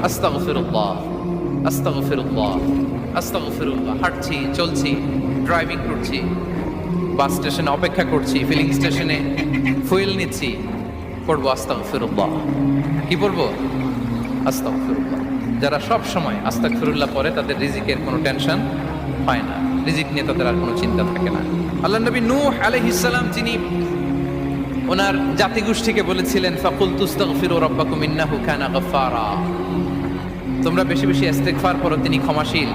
আস্তাগফিরুল্লাহ, আস্তাগফিরুল্লাহ, আস্তাগফিরুল্লাহ। হাঁটছি, চলছি, ড্রাইভিং করছি, বাস স্টেশনে অপেক্ষা করছি, ফিলিং স্টেশনে ফুয়েল নিচ্ছি, পড়বো আস্তাগফিরুল্লাহ। কি পড়বো? আস্তাগফিরুল্লাহ। যারা সব সময় আস্তাগফিরুল্লাহ পড়ে তাদের রিজিকের কোনো টেনশন হয় না, রিজিক নিয়ে তাদের আর কোনো চিন্তা থাকে না। আল্লাহ নবী নূহ আলাইহিস সালাম যিনি ওনার জাতিগোষ্ঠীকে বলেছিলেন, ফাকুলতু আস্তাগফিরু রাব্বাকুম ইন্নাহু কানা গাফফারা, তোমরা বেশি বেশি ইস্তেগফার করো, তিনি ক্ষমাশীল।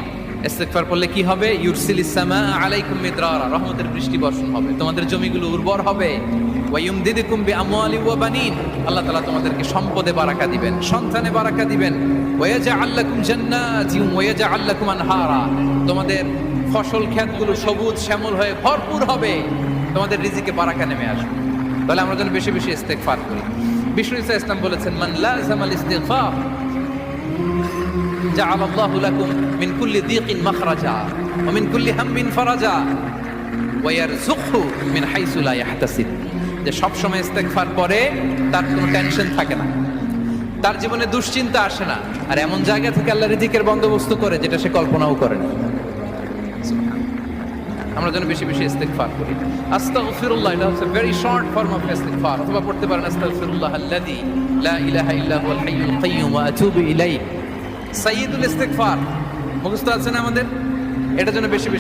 ইস্তেগফার করলে কি হবে? ইউরসিলিস সামা আলাইকুম মিদরারা, রহমতের বৃষ্টি বর্ষণ হবে, তোমাদের জমিগুলো উর্বর হবে। ওয়া ইউমদিদুকুম বিআমওয়ালি ওয়া বানিন, আল্লাহ তাআলা তোমাদেরকে সম্পদে বারাকা দিবেন, সন্তানে বারাকা দিবেন। ওয়া ইয়াজআল লাকুম জান্নাতিন ওয়া ইয়াজআল লাকুম আনহারা, তোমাদের ফসল ক্ষেতগুলো সবুজ শ্যামল হয়ে ভরপুর হবে, তোমাদের রিজিকে বারাকা নেমে আসবে। তাহলে আমরা যেন বেশি বেশি ইস্তেগফার করি। বিষ্ণু ইসা ইসলাম বলেছেন, মান লাযামাল ইস্তিগফার জাআল আল্লাহু লাকুম মিন কুল্লি দীকিন মাখরাজা ওয়া মিন কুল্লি হাম্মিন ফারাজা ওয়া ইয়ারযুকহু মিন হাইসু লা ইয়াহতাসিব। যে সব সময় ইস্তেগফার করে তার কোনো টেনশন থাকে না, তার জীবনে দুশ্চিন্তা আসে না, আর এমন জায়গা থেকে আল্লাহ রিজিকের বন্দোবস্ত করে যেটা সে কল্পনাও করে না। আমরা যেন বেশি বেশি ইস্তেগফার করি। আস্তাগফিরুল্লাহ, এটা হচ্ছে ভেরি শর্ট ফর্ম অফ ইস্তেগফার। অথবা পড়তে পারেন আস্তাগফিরুল্লাহ আল্লাযী লা ইলাহা ইল্লা হুয়াল হাইয়ুল কাইয়্যুম ওয়া আতুবু ইলাইহি। সাইয়্যিদুল ইস্তেগফার মুখস্থ আছে না আমাদের? এটা যেন বেশি বেশি